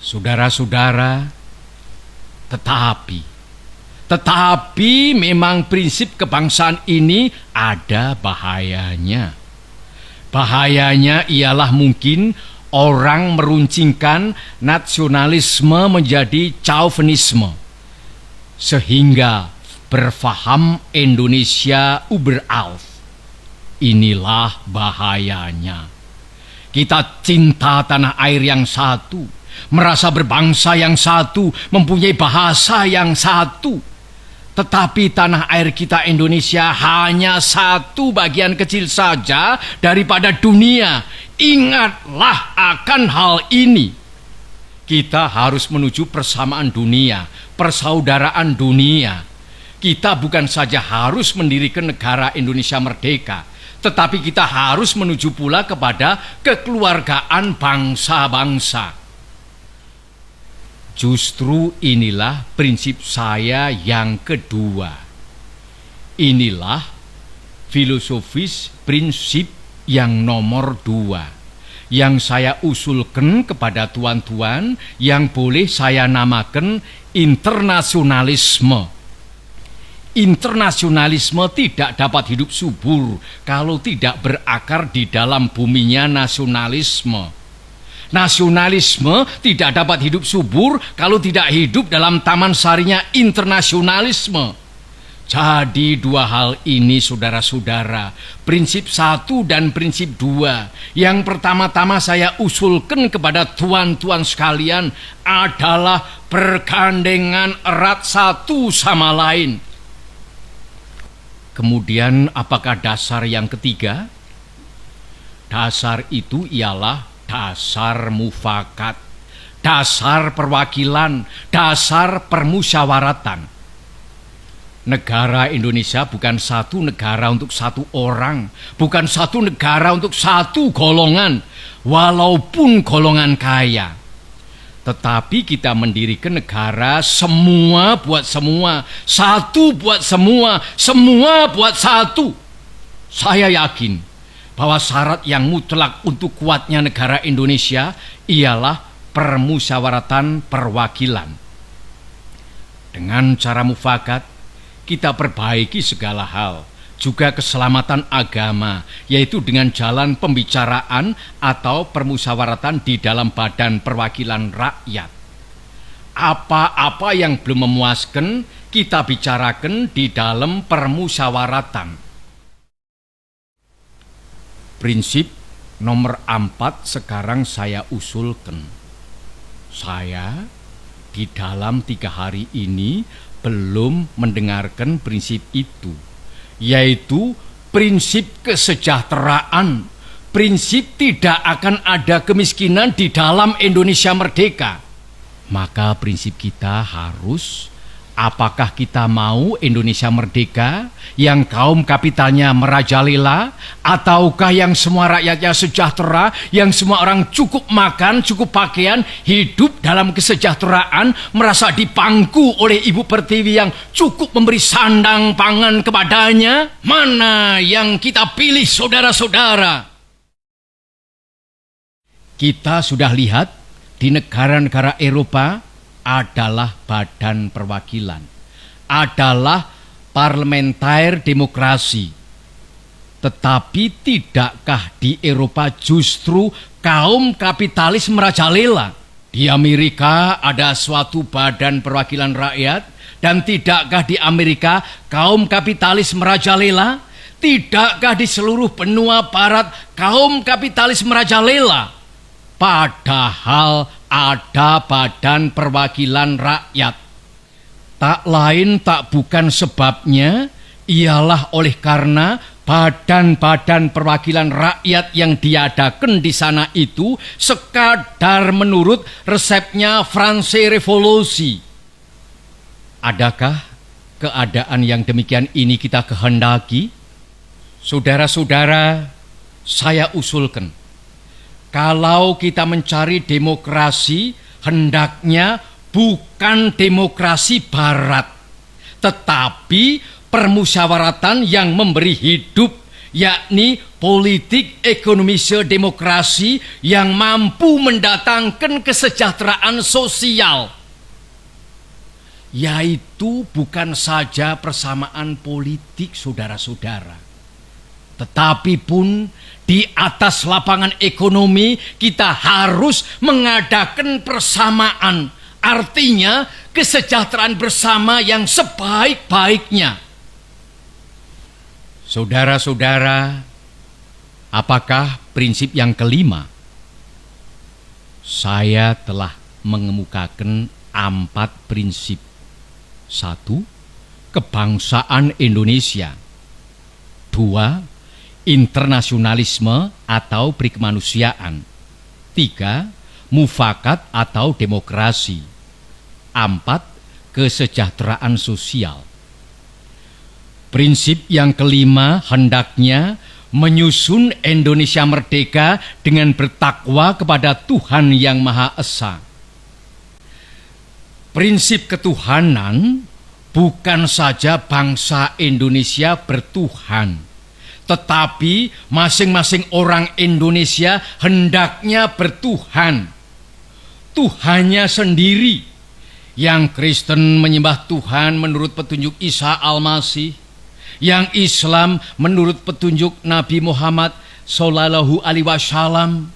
Saudara-saudara, tetapi memang prinsip kebangsaan ini ada bahayanya. Bahayanya ialah mungkin orang meruncingkan nasionalisme menjadi chauvinisme, sehingga berfaham Indonesia überaus. Inilah bahayanya. Kita cinta tanah air yang satu, merasa berbangsa yang satu, mempunyai bahasa yang satu. Tetapi tanah air kita Indonesia hanya satu bagian kecil saja daripada dunia. Ingatlah akan hal ini. Kita harus menuju persamaan dunia, persaudaraan dunia. Kita bukan saja harus mendirikan negara Indonesia merdeka, tetapi kita harus menuju pula kepada kekeluargaan bangsa-bangsa. Justru inilah prinsip saya yang kedua. Inilah filosofis prinsip yang nomor 2 yang saya usulkan kepada tuan-tuan, yang boleh saya namakan internasionalisme. Internasionalisme tidak dapat hidup subur kalau tidak berakar di dalam buminya nasionalisme. Nasionalisme tidak dapat hidup subur kalau tidak hidup dalam taman sarinya internasionalisme. Jadi dua hal ini, saudara-saudara, prinsip 1 dan prinsip 2, yang pertama-tama saya usulkan kepada tuan-tuan sekalian adalah bergandengan erat satu sama lain. Kemudian apakah dasar yang ketiga? Dasar itu ialah dasar mufakat, dasar perwakilan, dasar permusyawaratan. Negara Indonesia bukan satu negara untuk satu orang, bukan satu negara untuk satu golongan, walaupun golongan kaya. Tetapi kita mendirikan negara semua buat semua, satu buat semua, semua buat satu. Saya yakin bahwa syarat yang mutlak untuk kuatnya negara Indonesia ialah permusyawaratan perwakilan. Dengan cara mufakat, kita perbaiki segala hal, juga keselamatan agama, yaitu dengan jalan pembicaraan atau permusyawaratan di dalam badan perwakilan rakyat. Apa-apa yang belum memuaskan, kita bicarakan di dalam permusyawaratan. Prinsip nomor 4 sekarang saya usulkan. Saya di dalam 3 hari ini belum mendengarkan prinsip itu, yaitu prinsip kesejahteraan, prinsip tidak akan ada kemiskinan di dalam Indonesia merdeka. Maka prinsip kita harus, apakah kita mau Indonesia merdeka yang kaum kapitalnya merajalela, ataukah yang semua rakyatnya sejahtera, yang semua orang cukup makan, cukup pakaian, hidup dalam kesejahteraan, merasa dipangku oleh Ibu Pertiwi yang cukup memberi sandang pangan kepadanya? Mana yang kita pilih, saudara-saudara? Kita sudah lihat di negara-negara Eropa adalah badan perwakilan, adalah parlementer demokrasi. Tetapi tidakkah di Eropa justru kaum kapitalis merajalela? Di Amerika ada suatu badan perwakilan rakyat, dan tidakkah di Amerika kaum kapitalis merajalela? Tidakkah di seluruh benua barat kaum kapitalis merajalela? Padahal ada badan perwakilan rakyat. Tak lain tak bukan sebabnya ialah oleh karena badan-badan perwakilan rakyat yang diadakan di sana itu sekadar menurut resepnya France Revolusi. Adakah keadaan yang demikian ini kita kehendaki? Saudara-saudara, saya usulkan, kalau kita mencari demokrasi, hendaknya bukan demokrasi barat, tetapi permusyawaratan yang memberi hidup, yakni politik ekonomisme demokrasi yang mampu mendatangkan kesejahteraan sosial, yaitu bukan saja persamaan politik, saudara-saudara, tetapi pun di atas lapangan ekonomi kita harus mengadakan persamaan, artinya kesejahteraan bersama yang sebaik-baiknya. Saudara-saudara, apakah prinsip yang kelima? Saya telah mengemukakan 4 prinsip. 1. Kebangsaan Indonesia. 2. Internasionalisme atau perikemanusiaan. 3. Mufakat atau demokrasi. 4. Kesejahteraan sosial. Prinsip yang kelima hendaknya menyusun Indonesia merdeka dengan bertakwa kepada Tuhan Yang Maha Esa. Prinsip ketuhanan bukan saja bangsa Indonesia bertuhan, tetapi masing-masing orang Indonesia hendaknya bertuhan. Tuhannya sendiri. Yang Kristen menyembah Tuhan menurut petunjuk Isa Al-Masih, yang Islam menurut petunjuk Nabi Muhammad Sallallahu Alaihi Wasallam.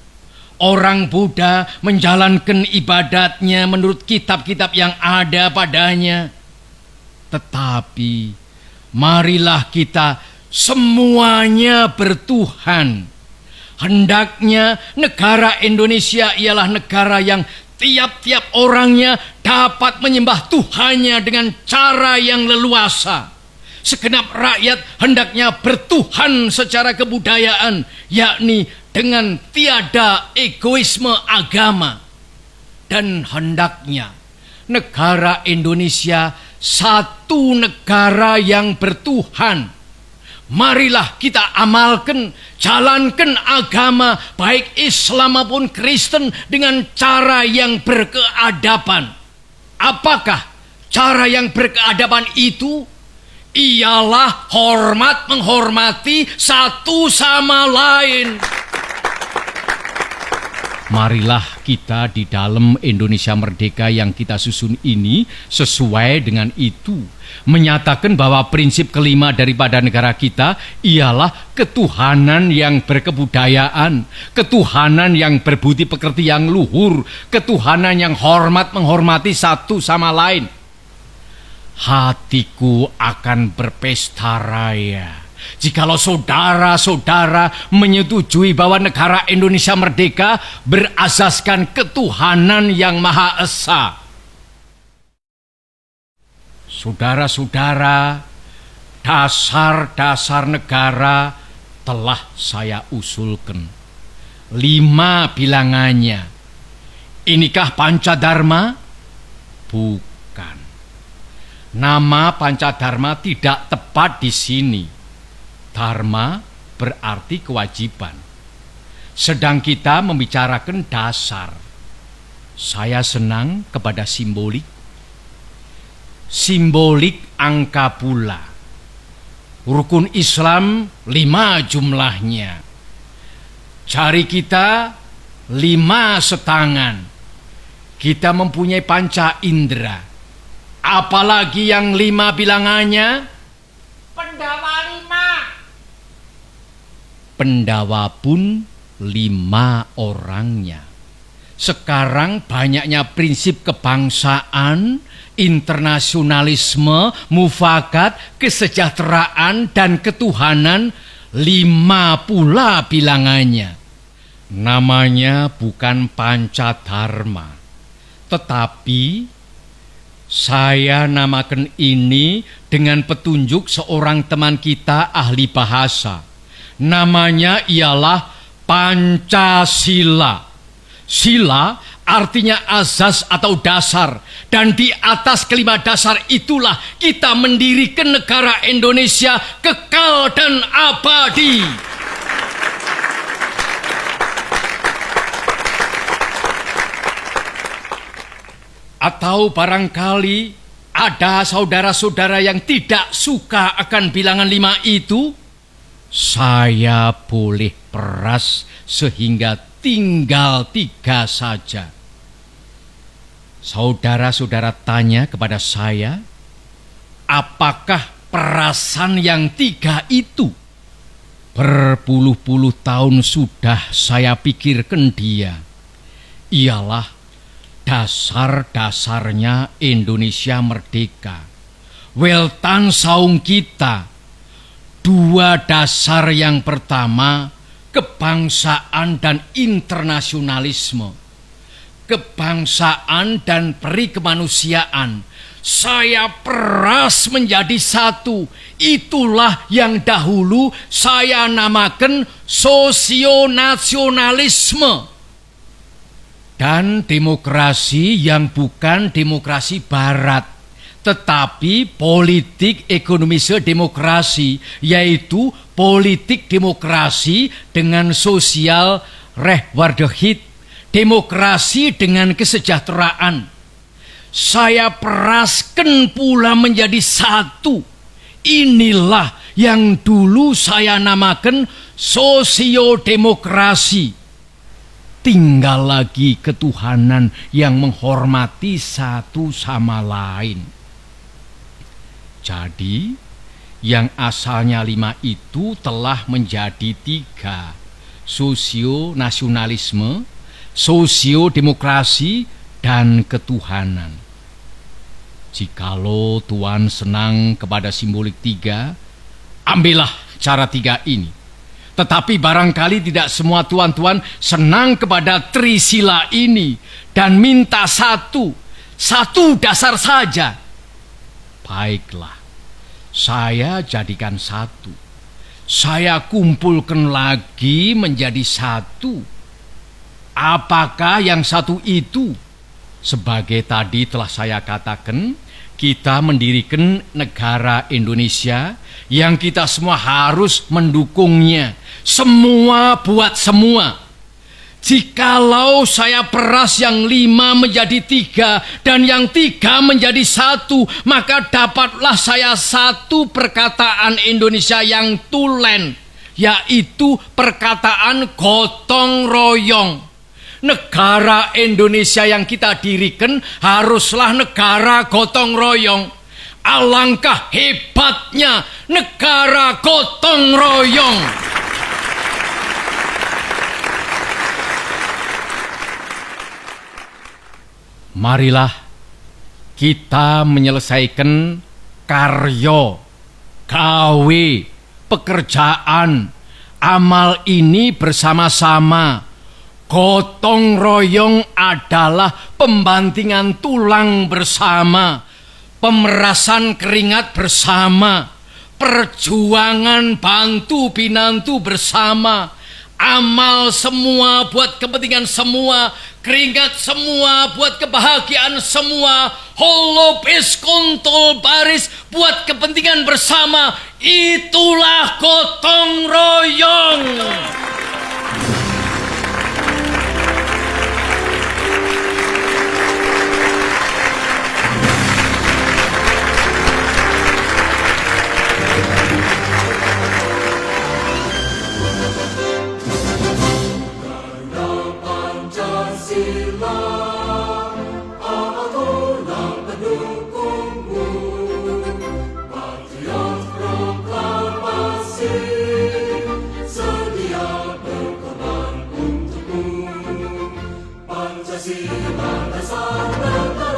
Orang Buddha menjalankan ibadatnya menurut kitab-kitab yang ada padanya. Tetapi marilah kita semuanya bertuhan. Hendaknya negara Indonesia ialah negara yang tiap-tiap orangnya dapat menyembah Tuhannya dengan cara yang leluasa. Segenap rakyat hendaknya bertuhan secara kebudayaan, yakni dengan tiada egoisme agama. Dan hendaknya negara Indonesia satu negara yang bertuhan. Marilah kita amalkan, jalankan agama baik Islam maupun Kristen dengan cara yang berkeadaban. Apakah cara yang berkeadaban itu? Ialah hormat menghormati satu sama lain. Marilah kita di dalam Indonesia Merdeka yang kita susun ini sesuai dengan itu, menyatakan bahwa prinsip kelima daripada negara kita ialah ketuhanan yang berkebudayaan, ketuhanan yang berbudi pekerti yang luhur, ketuhanan yang hormat menghormati satu sama lain. Hatiku akan berpesta raya jikalau saudara-saudara menyetujui bahwa negara Indonesia merdeka berasaskan ketuhanan yang Maha Esa. Saudara-saudara, dasar-dasar negara telah saya usulkan. 5 bilangannya. Inikah Pancadharma? Bukan. Nama Pancadharma tidak tepat di sini. Dharma berarti kewajiban. Sedang kita membicarakan dasar. Saya senang kepada simbolik. Simbolik angka pula. Rukun Islam 5 jumlahnya. Jari kita 5 setangan. Kita mempunyai panca indera. Apalagi yang 5 bilangannya? Pendawa 5. Pendawa pun 5 orangnya. Sekarang banyaknya prinsip kebangsaan, internasionalisme, mufakat, kesejahteraan, dan ketuhanan, 5 pula bilangannya. Namanya bukan Pancadharma, tetapi saya namakan ini dengan petunjuk seorang teman kita ahli bahasa. Namanya ialah Pancasila. Sila artinya azas atau dasar. Dan di atas kelima dasar itulah kita mendirikan negara Indonesia kekal dan abadi. Atau barangkali ada saudara-saudara yang tidak suka akan bilangan 5 itu? Saya boleh peras sehingga tinggal 3 saja. Saudara-saudara tanya kepada saya, apakah perasan yang 3 itu? Berpuluh-puluh tahun sudah saya pikirkan dia. Ialah dasar-dasarnya Indonesia merdeka. Weltan saung kita. 2 dasar yang pertama, kebangsaan dan internasionalisme. Kebangsaan dan perikemanusiaan. Saya peras menjadi satu. Itulah yang dahulu saya namakan sosionasionalisme. Dan demokrasi yang bukan demokrasi barat, tetapi politik ekonomisme demokrasi, yaitu politik demokrasi dengan sosial rechtvaardigheid, demokrasi dengan kesejahteraan. Saya peraskan pula menjadi satu. Inilah yang dulu saya namakan sosiodemokrasi. Tinggal lagi ketuhanan yang menghormati satu sama lain. Jadi, yang asalnya 5 itu telah menjadi 3. Sosionasionalisme, sosiodemokrasi, dan ketuhanan. Jikalau Tuhan senang kepada simbolik 3, ambillah cara 3 ini. Tetapi barangkali tidak semua tuan-tuan senang kepada trisila ini dan minta satu dasar saja. Baiklah, saya jadikan 1. Saya kumpulkan lagi menjadi 1. Apakah yang 1 itu? Sebagai tadi telah saya katakan, kita mendirikan negara Indonesia yang kita semua harus mendukungnya. Semua buat semua. Jikalau saya peras yang 5 menjadi 3 dan yang 3 menjadi 1, maka dapatlah saya 1 perkataan Indonesia yang tulen, yaitu perkataan gotong royong. Negara Indonesia yang kita dirikan haruslah negara gotong royong. Alangkah hebatnya negara gotong royong. Marilah kita menyelesaikan karya, gawe, pekerjaan, amal ini bersama-sama. Gotong royong adalah pembantingan tulang bersama, pemerasan keringat bersama, perjuangan bantu binantu bersama, amal semua buat kepentingan semua, keringat semua buat kebahagiaan semua, holopis kontol baris buat kepentingan bersama. Itulah gotong royong. Pancasila dasar negara.